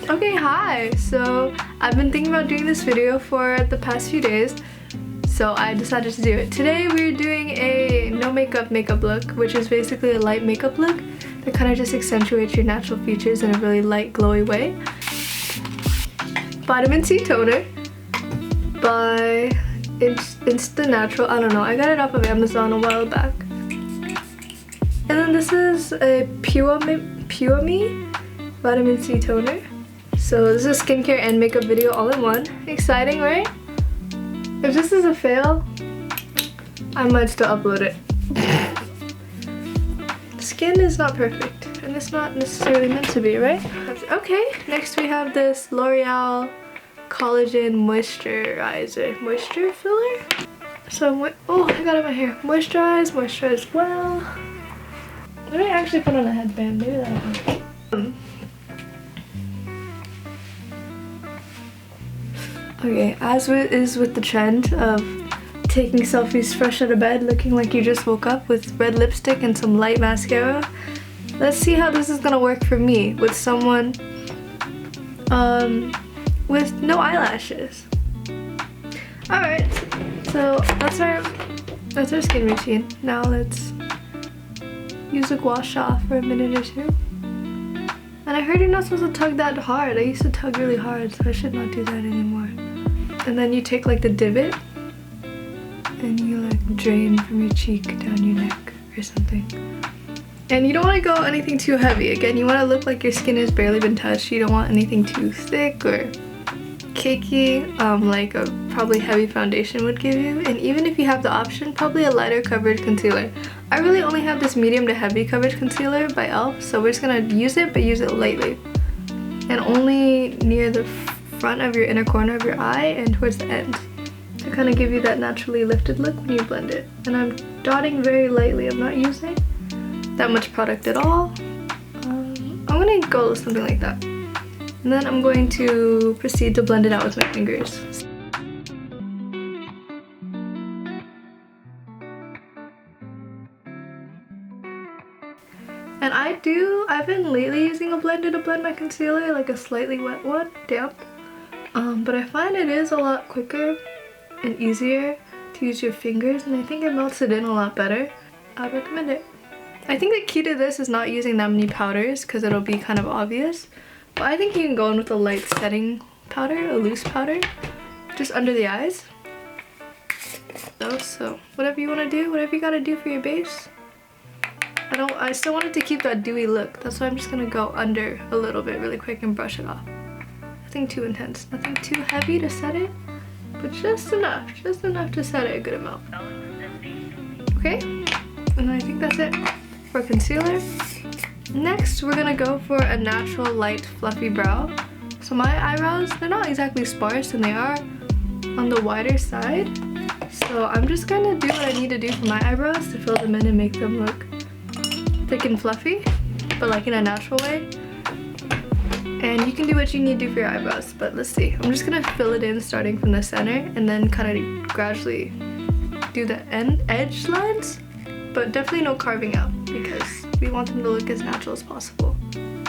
Okay, hi! So I've been thinking about doing this video for the past few days, so I decided to do it. Today we're doing a no makeup look, which is basically a light makeup look that kind of just accentuates your natural features in a really light, glowy way. Vitamin C toner by Insta Natural. I don't know, I got it off of Amazon a while back. And then this is a Pure Me Vitamin C toner. So this is a skincare and makeup video all in one. Exciting, right? If this is a fail, I might still upload it. Skin is not perfect, and it's not necessarily meant to be, right? Okay, next we have this L'Oreal Collagen Moisture Filler. So, oh, I got it in my hair. Moisturize well. Let me actually put on a headband, maybe that'll help. Okay, as is with the trend of taking selfies fresh out of bed, looking like you just woke up with red lipstick and some light mascara, let's see how this is gonna work for me with someone with no eyelashes. Alright, so that's our skin routine. Now let's use a gua sha for a minute or two. And I heard you're not supposed to tug that hard. I used to tug really hard, so I should not do that anymore. And then you take like the divot and you like drain from your cheek down your neck or something. And you don't want to go anything too heavy. Again, you want to look like your skin has barely been touched. You don't want anything too thick or cakey, like a probably heavy foundation would give you. And even if you have the option, probably a lighter coverage concealer. I really only have this medium to heavy coverage concealer by e.l.f. So we're just gonna use it, but use it lightly. And only near the front of your inner corner of your eye and towards the end to kind of give you that naturally lifted look when you blend it. And I'm dotting very lightly. I'm not using that much product at all. I'm gonna go with something like that. And then I'm going to proceed to blend it out with my fingers. And I've been lately using a blender to blend my concealer, like a slightly wet one, damp. But I find it is a lot quicker and easier to use your fingers, and I think it melts it in a lot better. I'd recommend it. I think the key to this is not using that many powders because it'll be kind of obvious. But I think you can go in with a light setting powder, a loose powder, just under the eyes. So whatever you want to do, whatever you gotta do for your base. I still wanted to keep that dewy look. That's why I'm just gonna go under a little bit really quick and brush it off. Nothing too intense, nothing too heavy to set it, but just enough to set it a good amount. Okay, and I think that's it for concealer. Next, we're gonna go for a natural, light, fluffy brow. So my eyebrows, they're not exactly sparse and they are on the wider side. So I'm just gonna do what I need to do for my eyebrows to fill them in and make them look thick and fluffy, but like in a natural way. And you can do what you need to do for your eyebrows, but let's see. I'm just gonna fill it in starting from the center and then kind of gradually do the edge lines, but definitely no carving out because we want them to look as natural as possible.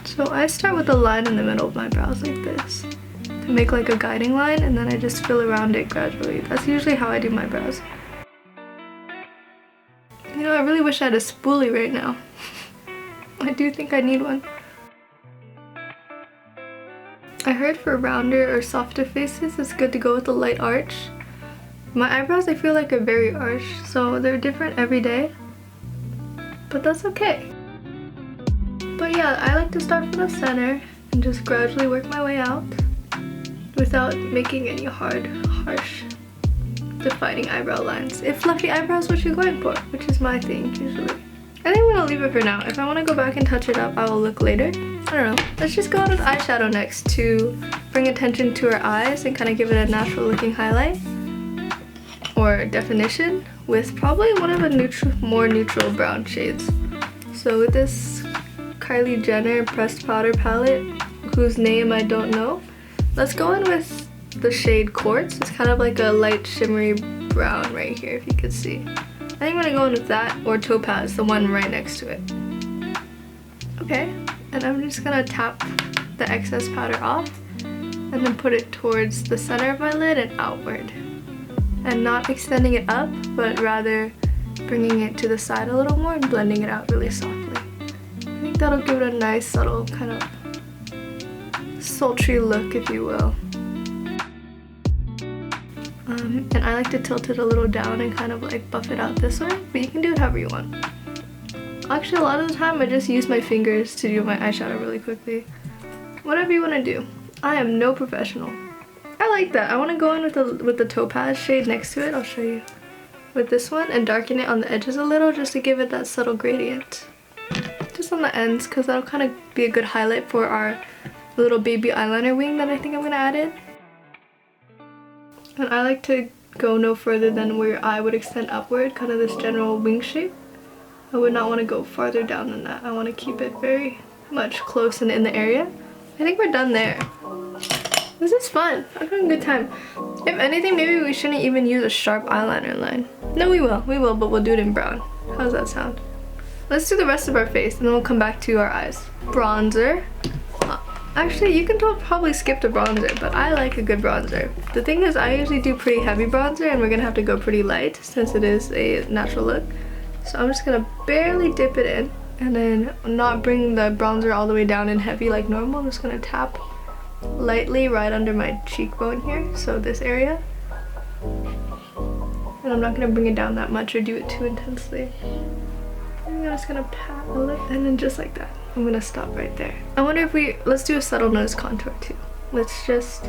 So I start with a line in the middle of my brows like this to make like a guiding line, and then I just fill around it gradually. That's usually how I do my brows. You know, I really wish I had a spoolie right now. I do think I need one. I heard for rounder or softer faces, it's good to go with a light arch. My eyebrows, I feel like, are very arched, so they're different every day. But that's okay. But yeah, I like to start from the center and just gradually work my way out without making any harsh, defining eyebrow lines. If fluffy eyebrows, what you're going for, which is my thing usually. I think I'm gonna leave it for now. If I want to go back and touch it up, I will look later. I don't know. Let's just go on with eyeshadow next to bring attention to our eyes and kind of give it a natural looking highlight or definition with probably one of the more neutral brown shades. So with this Kylie Jenner pressed powder palette, whose name I don't know, let's go in with the shade Quartz. It's kind of like a light shimmery brown right here, if you could see. I think I'm gonna go in with that, or Topaz, the one right next to it. Okay, and I'm just gonna tap the excess powder off and then put it towards the center of my lid and outward. And not extending it up, but rather bringing it to the side a little more and blending it out really softly. I think that'll give it a nice, subtle, kind of sultry look, if you will. And I like to tilt it a little down and kind of like buff it out this way, but you can do it however you want. Actually, a lot of the time I just use my fingers to do my eyeshadow really quickly. Whatever you want to do. I am no professional. I like that. I want to go in with the topaz shade next to it. I'll show you. With this one and darken it on the edges a little just to give it that subtle gradient. Just on the ends, because that'll kind of be a good highlight for our little baby eyeliner wing that I think I'm going to add in. And I like to go no further than where your eye would extend upward, kind of this general wing shape. I would not want to go farther down than that. I want to keep it very much close and in the area. I think we're done there. This is fun. I'm having a good time. If anything, maybe we shouldn't even use a sharp eyeliner line. No, we will, but we'll do it in brown. How does that sound? Let's do the rest of our face and then we'll come back to our eyes. Bronzer. Actually, you can probably skip the bronzer, but I like a good bronzer. The thing is, I usually do pretty heavy bronzer and we're gonna have to go pretty light since it is a natural look. So I'm just gonna barely dip it in and then not bring the bronzer all the way down and heavy like normal. I'm just gonna tap lightly right under my cheekbone here, so this area. And I'm not gonna bring it down that much or do it too intensely. I'm just gonna pat a little and then just like that. I'm gonna stop right there. I wonder if let's do a subtle nose contour too. Let's just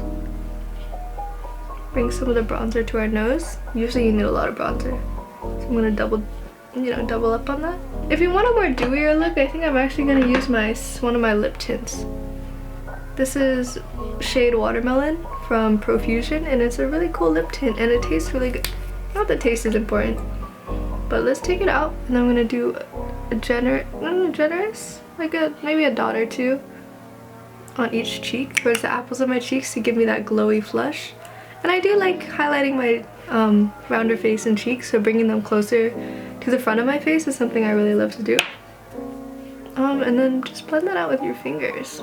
bring some of the bronzer to our nose. Usually you need a lot of bronzer. So I'm gonna double up on that. If you want a more dewier look, I think I'm actually gonna use one of my lip tints. This is shade Watermelon from Profusion and it's a really cool lip tint and it tastes really good. Not that taste is important. But let's take it out and I'm gonna do a generous, like maybe a dot or two on each cheek towards the apples of my cheeks to give me that glowy flush. And I do like highlighting my rounder face and cheeks, so bringing them closer to the front of my face is something I really love to do. And then just blend that out with your fingers.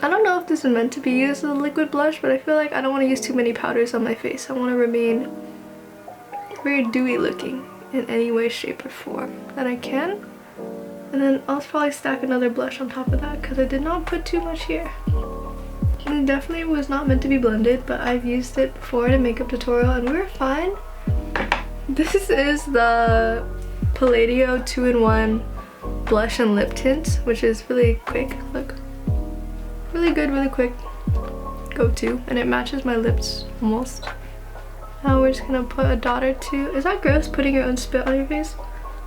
I don't know if this is meant to be used as a liquid blush, but I feel like I don't want to use too many powders on my face. I want to remain very dewy looking in any way, shape, or form that I can. And then I'll probably stack another blush on top of that because I did not put too much here. It definitely was not meant to be blended, but I've used it before in a makeup tutorial and we were fine. This is the Palladio 2-in-1 blush and lip tint, which is really quick. Look. Really good, really quick go-to, and it matches my lips almost. Now we're just gonna put a dot or two. Is that gross, putting your own spit on your face?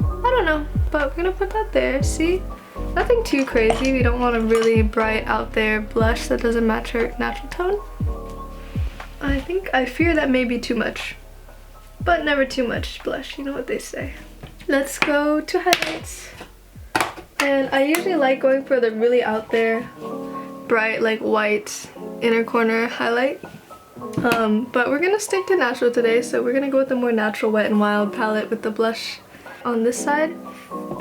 I don't know, but we're gonna put that there. See? Nothing too crazy. We don't want a really bright out there blush that doesn't match her natural tone. I fear that may be too much, but never too much blush, you know what they say. Let's go to highlights. And I usually like going for the really out there bright like white inner corner highlight, but we're gonna stick to natural today, so we're gonna go with the more natural Wet n Wild palette with the blush on this side.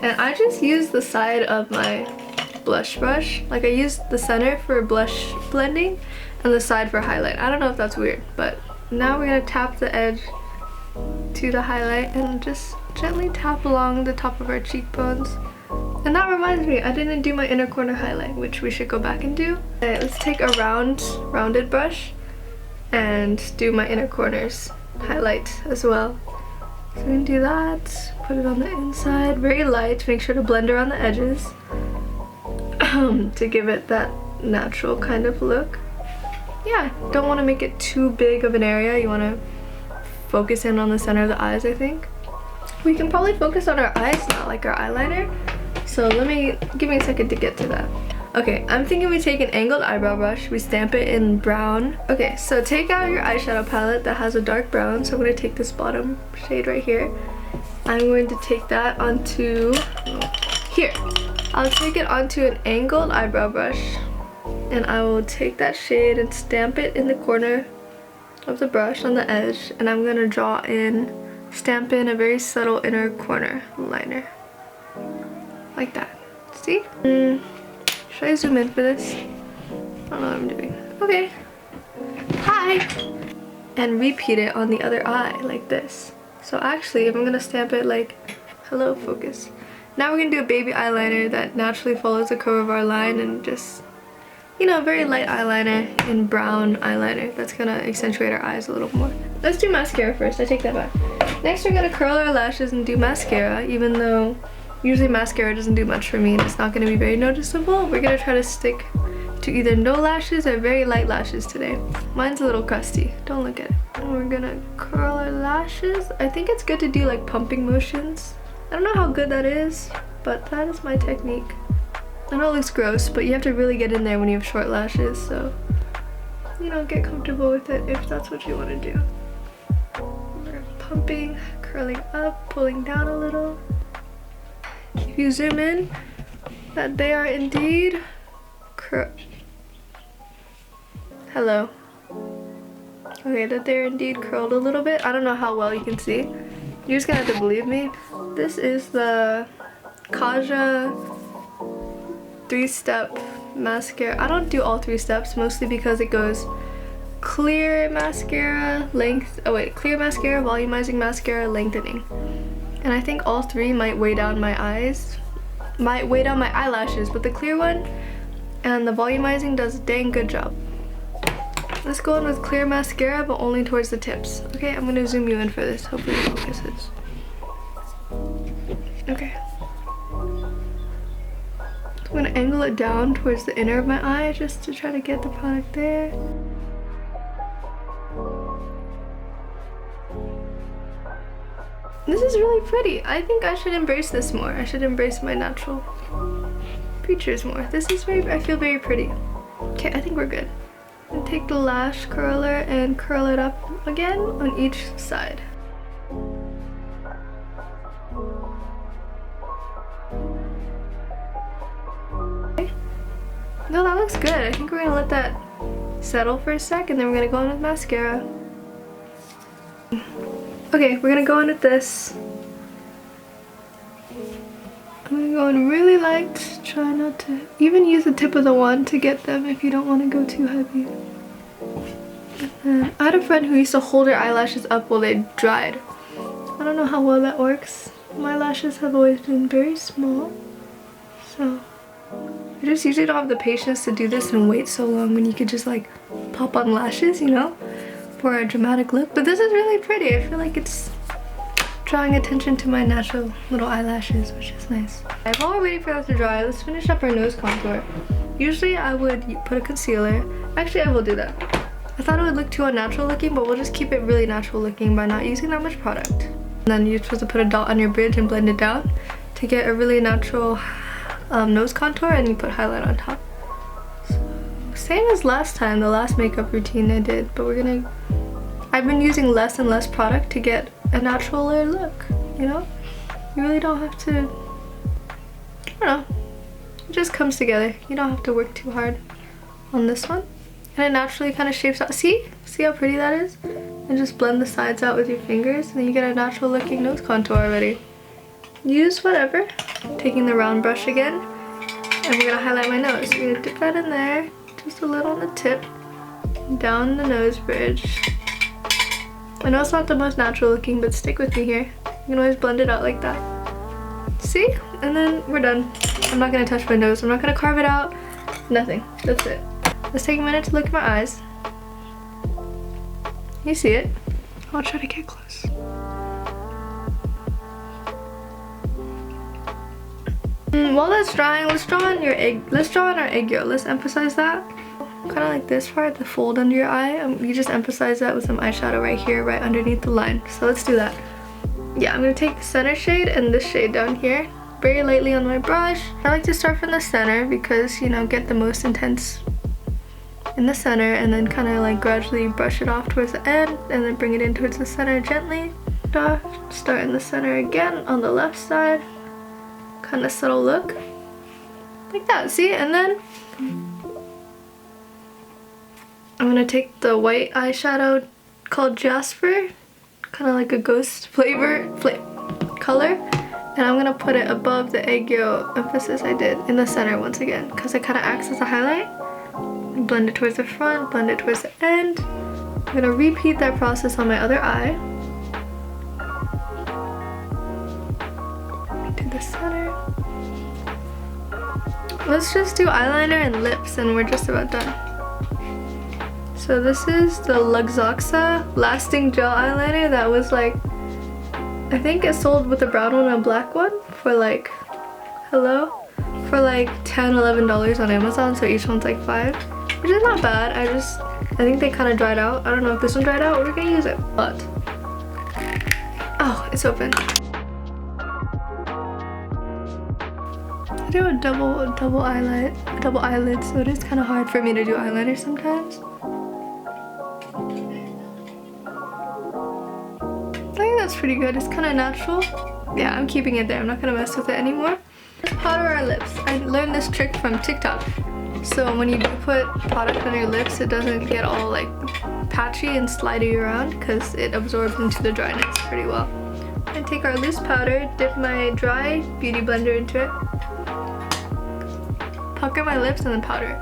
And I just use the side of my blush brush, like I use the center for blush blending and the side for highlight. I don't know if that's weird, but now we're gonna tap the edge to the highlight and just gently tap along the top of our cheekbones. And that reminds me, I didn't do my inner corner highlight, which we should go back and do. Okay, let's take a rounded brush and do my inner corners highlight as well. So we can do that, put it on the inside, very light, make sure to blend around the edges to give it that natural kind of look. Yeah, don't want to make it too big of an area. You want to focus in on the center of the eyes, I think. We can probably focus on our eyes now, like our eyeliner. So give me a second to get to that. Okay, I'm thinking we take an angled eyebrow brush, we stamp it in brown. Okay, so take out your eyeshadow palette that has a dark brown. So I'm going to take this bottom shade right here. I'm going to take that onto here. I'll take it onto an angled eyebrow brush and I will take that shade and stamp it in the corner of the brush on the edge, and I'm going to stamp in a very subtle inner corner liner. Like that. See? Should I zoom in for this? don't know what I'm doing. Okay. Hi! And repeat it on the other eye, like this. So actually, if I'm gonna stamp it like, hello, focus. Now we're gonna do a baby eyeliner that naturally follows the curve of our line and just, you know, very light eyeliner in brown eyeliner that's gonna accentuate our eyes a little more. Let's do mascara first, I take that back. Next we're gonna curl our lashes and do mascara, even though usually mascara doesn't do much for me and it's not gonna be very noticeable. We're gonna try to stick to either no lashes or very light lashes today. Mine's a little crusty, don't look at it. And we're gonna curl our lashes. I think it's good to do like pumping motions. I don't know how good that is, but that is my technique. I know it looks gross, but you have to really get in there when you have short lashes, so, you know, get comfortable with it if that's what you want to do. We're pumping, curling up, pulling down a little. If you zoom in, that they are indeed hello. Okay, that they're indeed curled a little bit. I don't know how well you can see. You're just gonna have to believe me. This is the Kaja 3-step mascara. I don't do all 3 steps, mostly because it goes clear mascara, clear mascara, volumizing mascara, lengthening. And I think all 3 might weigh down my eyes, might weigh down my eyelashes, but the clear one and the volumizing does a dang good job. Let's go in with clear mascara, but only towards the tips. Okay, I'm gonna zoom you in for this. Hopefully it focuses. Okay. I'm gonna angle it down towards the inner of my eye just to try to get the product there. This is really pretty. I think I should embrace this more. I should embrace my natural features more. This is I feel very pretty. Okay, I think we're good. And take the lash curler and curl it up again on each side. Okay. No, that looks good. I think we're gonna let that settle for a sec and then we're gonna go in with mascara. Okay, we're gonna go in with this. I'm gonna go in really light. Try not to even use the tip of the wand to get them if you don't want to go too heavy. And then I had a friend who used to hold her eyelashes up while they dried. I don't know how well that works. My lashes have always been very small, so I just usually don't have the patience to do this and wait so long when you could just like pop on lashes, you know, for a dramatic look. But this is really pretty. I feel like it's drawing attention to my natural little eyelashes, which is nice. While we're waiting for that to dry, let's finish up our nose contour. Usually I would put a concealer. Actually, I will do that. I thought it would look too unnatural looking, but we'll just keep it really natural looking by not using that much product. And then you're supposed to put a dot on your bridge and blend it down to get a really natural nose contour, and you put highlight on top. So, same as last time, the last makeup routine I did, but I've been using less and less product to get a naturaler look, you know? You really don't have to, I don't know, it just comes together. You don't have to work too hard on this one. And it naturally kind of shapes out. See how pretty that is? And just blend the sides out with your fingers and then you get a natural looking nose contour already. Use whatever. Taking the round brush again, and we're gonna highlight my nose. We're gonna dip that in there, just a little on the tip, down the nose bridge. I know it's not the most natural looking, but stick with me here. You can always blend it out like that. See? And then we're done. I'm not gonna touch my nose. I'm not gonna carve it out. Nothing. That's it. Let's take a minute to look at my eyes. You see it? I'll try to get close. While that's drying, let's draw on our egg yolk. Let's emphasize that. Kind of like this part, the fold under your eye. You just emphasize that with some eyeshadow right here, right underneath the line. So let's do that. Yeah, I'm gonna take the center shade and this shade down here, very lightly on my brush. I like to start from the center because, you know, get the most intense in the center and then kind of like gradually brush it off towards the end and then bring it in towards the center gently. Start in the center again on the left side. Kind of subtle look. Like that, see? And then I'm gonna take the white eyeshadow called Jasper, kind of like a ghost color, and I'm gonna put it above the egg yolk emphasis I did in the center once again, because it kind of acts as a highlight. blend it towards the front, blend it towards the end. I'm gonna repeat that process on my other eye. To the center. Let's just do eyeliner and lips and we're just about done. So this is the LanoExe Lasting Gel Eyeliner that was like, I think it sold with a brown one and a black one for like, hello? For like $10–11 on Amazon, so each one's like $5, which is not bad. I think they kind of dried out. I don't know if this one dried out, we're gonna use it, but oh, it's open. I do a double eyelid, so it is kind of hard for me to do eyeliner sometimes. I think that's pretty good. It's kind of natural. Yeah, I'm keeping it there. I'm not gonna mess with it anymore. Let's powder our lips. I learned this trick from TikTok. So when you do put product on your lips, it doesn't get all like patchy and slidey around because it absorbs into the dryness pretty well. I take our loose powder, dip my dry beauty blender into it, pucker my lips, and then powder.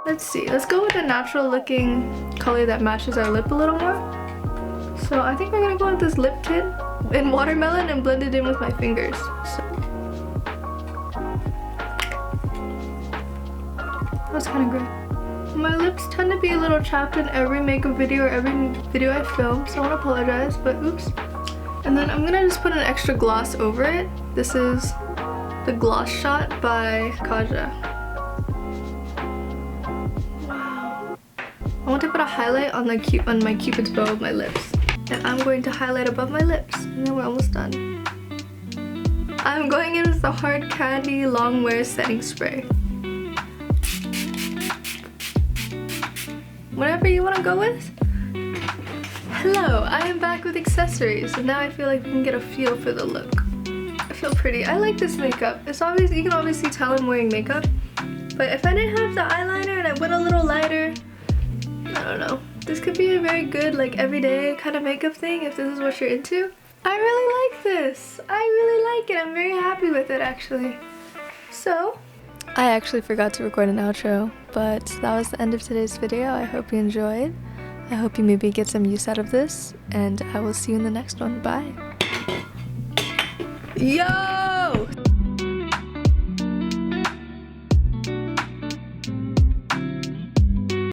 Let's see, let's go with a natural looking color that matches our lip a little more. So I think we're gonna go with this lip tint in watermelon and blend it in with my fingers. So that's kind of great. My lips tend to be a little chapped in every makeup video or every video I film, so I want to apologize, but oops. And then I'm gonna just put an extra gloss over it. This is the Gloss Shot by Kaja. Wow. I want to put a highlight on my cupid's bow of my lips. And I'm going to highlight above my lips, and then we're almost done. I'm going in with the Hard Candy Long Wear Setting Spray. Whatever you want to go with. Hello, I am back with accessories, and now I feel like we can get a feel for the look. I feel pretty. I like this makeup. It's obvious, you can obviously tell I'm wearing makeup, but if I didn't have the eyeliner and I went a little lighter, I don't know. This could be a very good, like, everyday kind of makeup thing if this is what you're into. I really like this. I really like it. I'm very happy with it, actually. So, I actually forgot to record an outro, but that was the end of today's video. I hope you enjoyed. I hope you maybe get some use out of this, and I will see you in the next one. Bye. Yo!